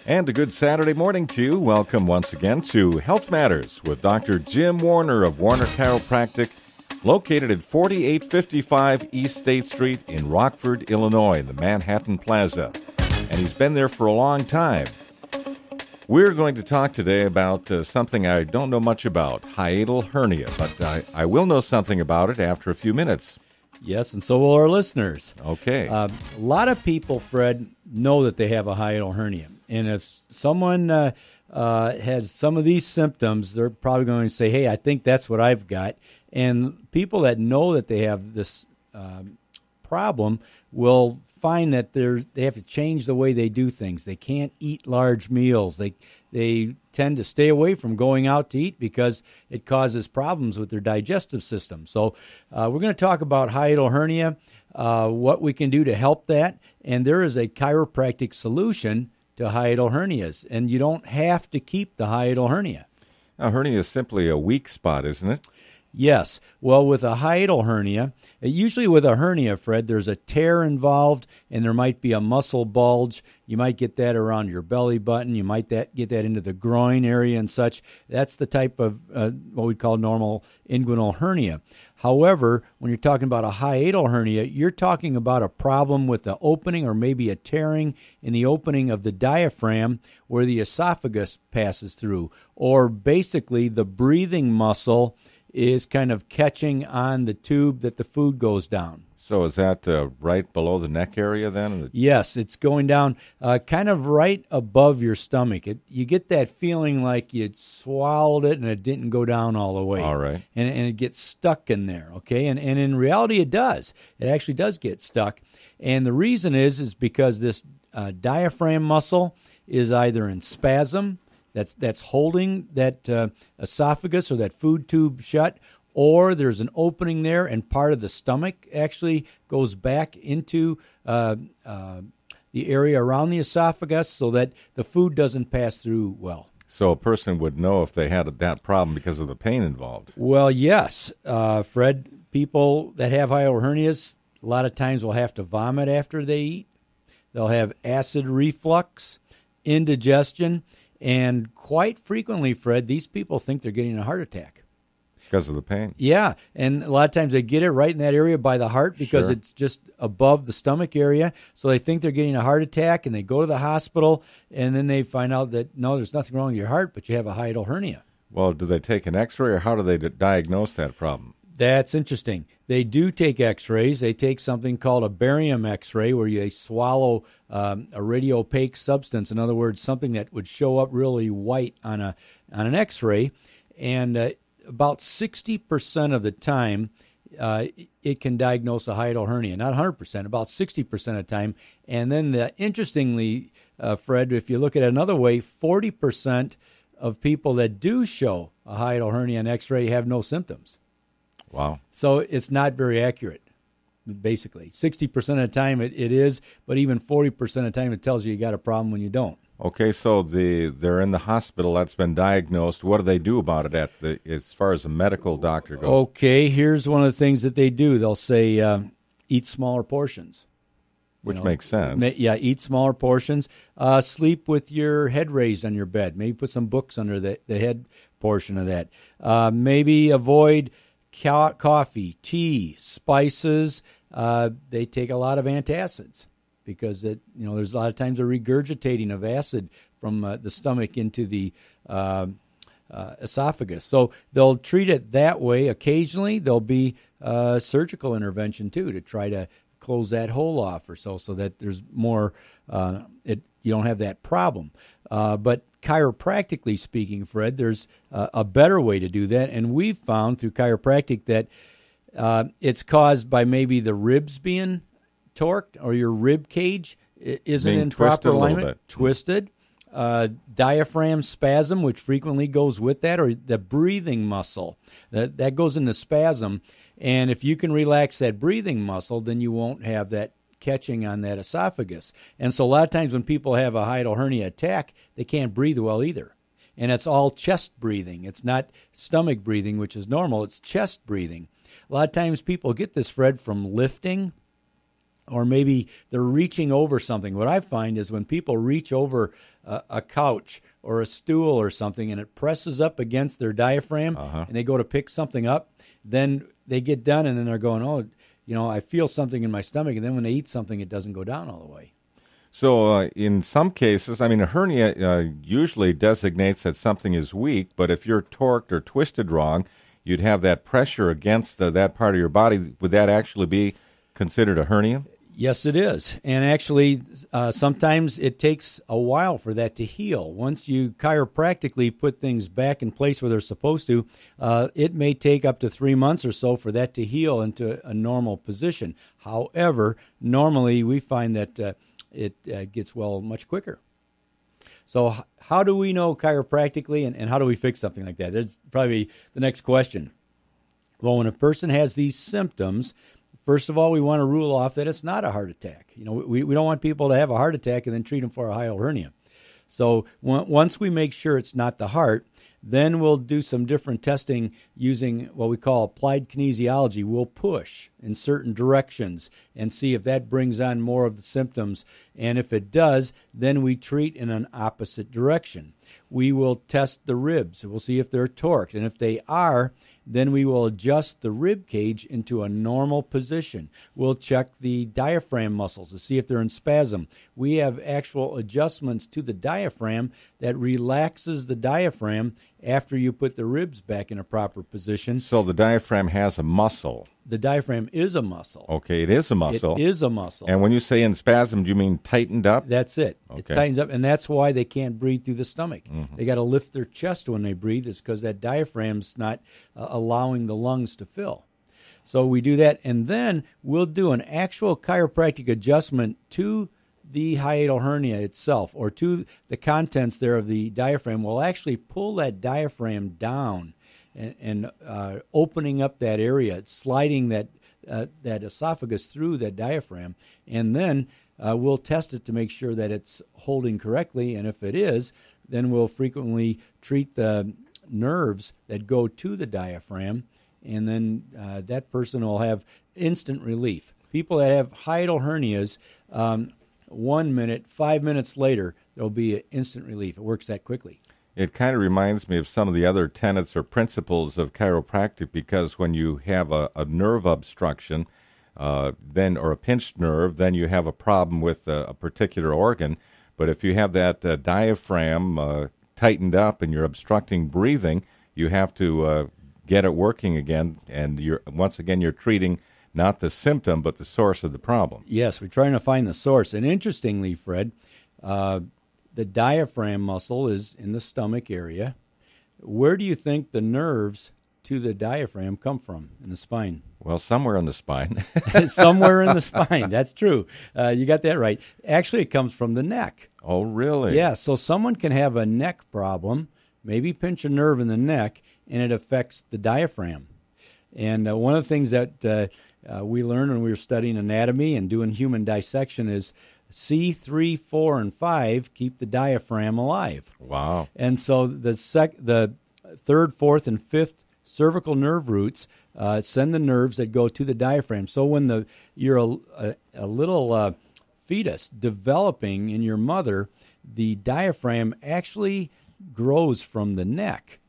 And a good Saturday morning to you. Welcome once again to Health Matters with Dr. Jim Warner of Warner Chiropractic, located at 4855 East State Street in Rockford, Illinois, in the Manhattan Plaza. And he's been there for a long time. We're going to talk today about something I don't know much about, hiatal hernia, but I will know something about it after a few minutes. Yes, and so will our listeners. Okay. A lot of people, Fred, know that they have a hiatal hernia. And if someone has some of these symptoms, they're probably going to say, hey, I think that's what I've got. And people that know that they have this problem will find that they have to change the way they do things. They can't eat large meals. They tend to stay away from going out to eat because it causes problems with their digestive system. So we're going to talk about hiatal hernia, what we can do to help that. And there is a chiropractic solution to hiatal hernias, and you don't have to keep the hiatal hernia. A hernia is simply a weak spot, isn't it? Yes. Well, with a hiatal hernia, usually with a hernia, Fred, there's a tear involved, and there might be a muscle bulge. You might get that around your belly button. You might get that into the groin area and such. That's the type of what we call normal inguinal hernia. However, when you're talking about a hiatal hernia, you're talking about a problem with the opening or maybe a tearing in the opening of the diaphragm where the esophagus passes through, or basically the breathing muscle is kind of catching on the tube that the food goes down. So is that right below the neck area then? Yes, it's going down kind of right above your stomach. You get that feeling like you swallowed it and it didn't go down all the way. All right. And it gets stuck in there, okay? And in reality it does. It actually does get stuck. And the reason is because this diaphragm muscle is either in spasm, that's holding that esophagus or that food tube shut, or there's an opening there and part of the stomach actually goes back into the area around the esophagus so that the food doesn't pass through well. So a person would know if they had that problem because of the pain involved. Well, yes, Fred. People that have hiatal hernias a lot of times will have to vomit after they eat. They'll have acid reflux, indigestion. And quite frequently, Fred, these people think they're getting a heart attack. Because of the pain? Yeah, and a lot of times they get it right in that area by the heart because Sure. It's just above the stomach area. So they think they're getting a heart attack, and they go to the hospital, and then they find out that, no, there's nothing wrong with your heart, but you have a hiatal hernia. Well, do they take an x-ray, or how do they diagnose that problem? That's interesting. They do take x-rays. They take something called a barium x-ray where they swallow a radiopaque substance. In other words, something that would show up really white on an x-ray. And about 60% of the time, it can diagnose a hiatal hernia. Not 100%, about 60% of the time. And then interestingly, Fred, if you look at it another way, 40% of people that do show a hiatal hernia on x-ray have no symptoms. Wow. So it's not very accurate, basically. 60% of the time it is, but even 40% of the time it tells you got a problem when you don't. Okay, so they're in the hospital. That's been diagnosed. What do they do about it as far as a medical doctor goes? Okay, here's one of the things that they do. They'll say eat smaller portions. Which makes sense. Yeah, eat smaller portions. Sleep with your head raised on your bed. Maybe put some books under the head portion of that. Maybe avoid coffee, tea, spices. They take a lot of antacids because there's a lot of times a regurgitating of acid from the stomach into the esophagus. So they'll treat it that way. Occasionally there'll be surgical intervention too to try to close that hole off or so that there's more, you don't have that problem. But chiropractically speaking, Fred, there's a better way to do that. And we've found through chiropractic that it's caused by maybe the ribs being torqued or your rib cage isn't in proper alignment, twisted. Diaphragm spasm, which frequently goes with that, or the breathing muscle. That goes into spasm. And if you can relax that breathing muscle, then you won't have that catching on that esophagus. And so a lot of times when people have a hiatal hernia attack, they can't breathe well either. And it's all chest breathing. It's not stomach breathing, which is normal. It's chest breathing. A lot of times people get this, Fred, from lifting or maybe they're reaching over something. What I find is when people reach over a couch or a stool or something and it presses up against their diaphragm and they go to pick something up, then they get done and then they're going, oh, I feel something in my stomach. And then when they eat something, it doesn't go down all the way. So in some cases, a hernia usually designates that something is weak, but if you're torqued or twisted wrong, you'd have that pressure against that part of your body. Would that actually be considered a hernia? Yes, it is. And actually, sometimes it takes a while for that to heal. Once you chiropractically put things back in place where they're supposed to, it may take up to 3 months or so for that to heal into a normal position. However, normally we find that it gets well much quicker. So how do we know chiropractically, and how do we fix something like that? That's probably the next question. Well, when a person has these symptoms, first of all, we want to rule off that it's not a heart attack. We don't want people to have a heart attack and then treat them for a hiatal hernia. So once we make sure it's not the heart, then we'll do some different testing using what we call applied kinesiology. We'll push in certain directions and see if that brings on more of the symptoms. And if it does, then we treat in an opposite direction. We will test the ribs. We'll see if they're torqued. And if they are, then we will adjust the rib cage into a normal position. We'll check the diaphragm muscles to see if they're in spasm. We have actual adjustments to the diaphragm that relaxes the diaphragm after you put the ribs back in a proper position. So the diaphragm has a muscle. The diaphragm is a muscle. Okay, it is a muscle. It is a muscle. And when you say in spasm, do you mean tightened up? That's it. Okay. It tightens up, and that's why they can't breathe through the stomach. Mm-hmm. They got to lift their chest when they breathe. It's because that diaphragm's not allowing the lungs to fill. So we do that, and then we'll do an actual chiropractic adjustment to the hiatal hernia itself, or to the contents there of the diaphragm. We'll actually pull that diaphragm down and opening up that area, sliding that esophagus through that diaphragm, and then we'll test it to make sure that it's holding correctly, and if it is, then we'll frequently treat the nerves that go to the diaphragm, and then that person will have instant relief. People that have hiatal hernias, 1 minute, 5 minutes later, there'll be an instant relief. It works that quickly. It kind of reminds me of some of the other tenets or principles of chiropractic, because when you have a nerve obstruction, then or a pinched nerve, then you have a problem with a particular organ. But if you have that diaphragm tightened up and you're obstructing breathing, you have to get it working again, and once again you're treating not the symptom but the source of the problem. Yes, we're trying to find the source. And interestingly, Fred, the diaphragm muscle is in the stomach area. Where do you think the nerves to the diaphragm come from in the spine? Well, somewhere in the spine. Somewhere in the spine. That's true. You got that right. Actually, it comes from the neck. Oh, really? Yeah, so someone can have a neck problem, maybe pinch a nerve in the neck, and it affects the diaphragm. And one of the things that we learned when we were studying anatomy and doing human dissection is C3, 4, and 5 keep the diaphragm alive. Wow. And so the third, fourth, and fifth cervical nerve roots send the nerves that go to the diaphragm. So when you're a little fetus developing in your mother, the diaphragm actually grows from the neck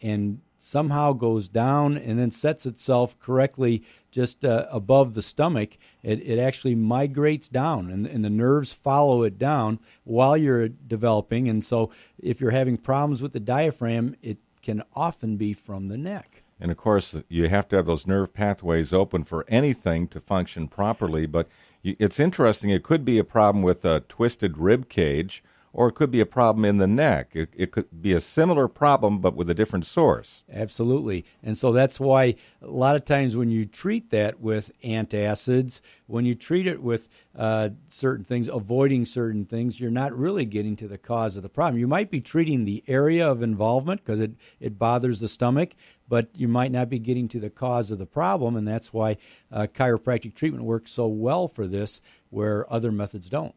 and somehow goes down and then sets itself correctly just above the stomach. It actually migrates down, and the nerves follow it down while you're developing. And so if you're having problems with the diaphragm, it can often be from the neck. And, of course, you have to have those nerve pathways open for anything to function properly. But it's interesting. It could be a problem with a twisted rib cage, or it could be a problem in the neck. It could be a similar problem, but with a different source. Absolutely. And so that's why a lot of times when you treat that with antacids, when you treat it with certain things, avoiding certain things, you're not really getting to the cause of the problem. You might be treating the area of involvement because it bothers the stomach, but you might not be getting to the cause of the problem, and that's why chiropractic treatment works so well for this, where other methods don't.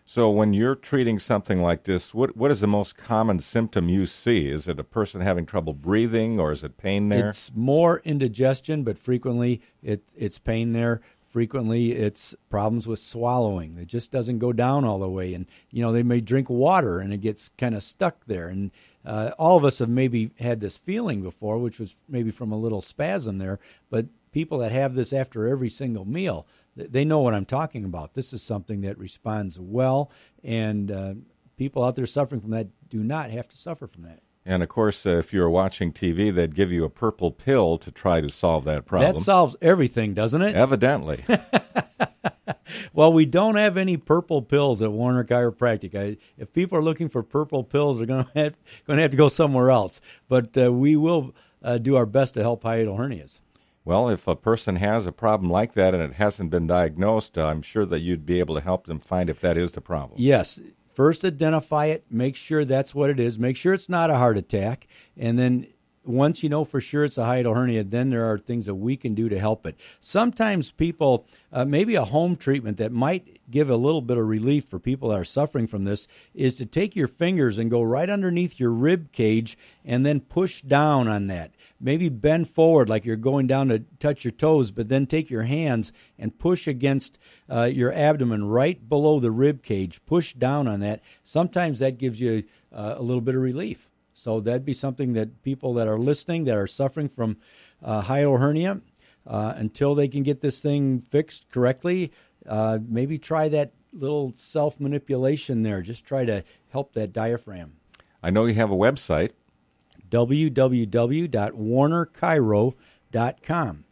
So when you're treating something like this, what is the most common symptom you see? Is it a person having trouble breathing, or is it pain there? It's more indigestion, but frequently it's pain there. frequently it's problems with swallowing. It just doesn't go down all the way. And, they may drink water and it gets kind of stuck there. And all of us have maybe had this feeling before, which was maybe from a little spasm there. But people that have this after every single meal, they know what I'm talking about. This is something that responds well, and people out there suffering from that do not have to suffer from that. And, of course, if you were watching TV, they'd give you a purple pill to try to solve that problem. That solves everything, doesn't it? Evidently. Well, we don't have any purple pills at Warner Chiropractic. If people are looking for purple pills, they're going to have to go somewhere else. But we will do our best to help hiatal hernias. Well, if a person has a problem like that and it hasn't been diagnosed, I'm sure that you'd be able to help them find if that is the problem. Yes. First, identify it. Make sure that's what it is. Make sure it's not a heart attack. And then once you know for sure it's a hiatal hernia, then there are things that we can do to help it. Sometimes people, maybe a home treatment that might give a little bit of relief for people that are suffering from this is to take your fingers and go right underneath your rib cage and then push down on that. Maybe bend forward like you're going down to touch your toes, but then take your hands and push against your abdomen right below the rib cage. Push down on that. Sometimes that gives you a little bit of relief. So that'd be something that people that are listening that are suffering from hiatal hernia, until they can get this thing fixed correctly, maybe try that little self-manipulation there. Just try to help that diaphragm. I know you have a website. www.warnerchiro.com.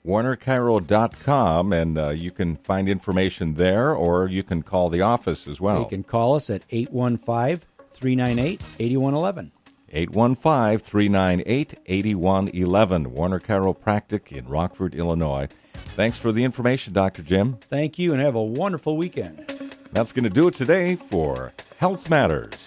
warnerchiro.com, and you can find information there, or you can call the office as well. You can call us at 815-398-8111. 815-398-8111. Warner Chiropractic in Rockford, Illinois. Thanks for the information, Dr. Jim. Thank you, and have a wonderful weekend. That's going to do it today for Health Matters.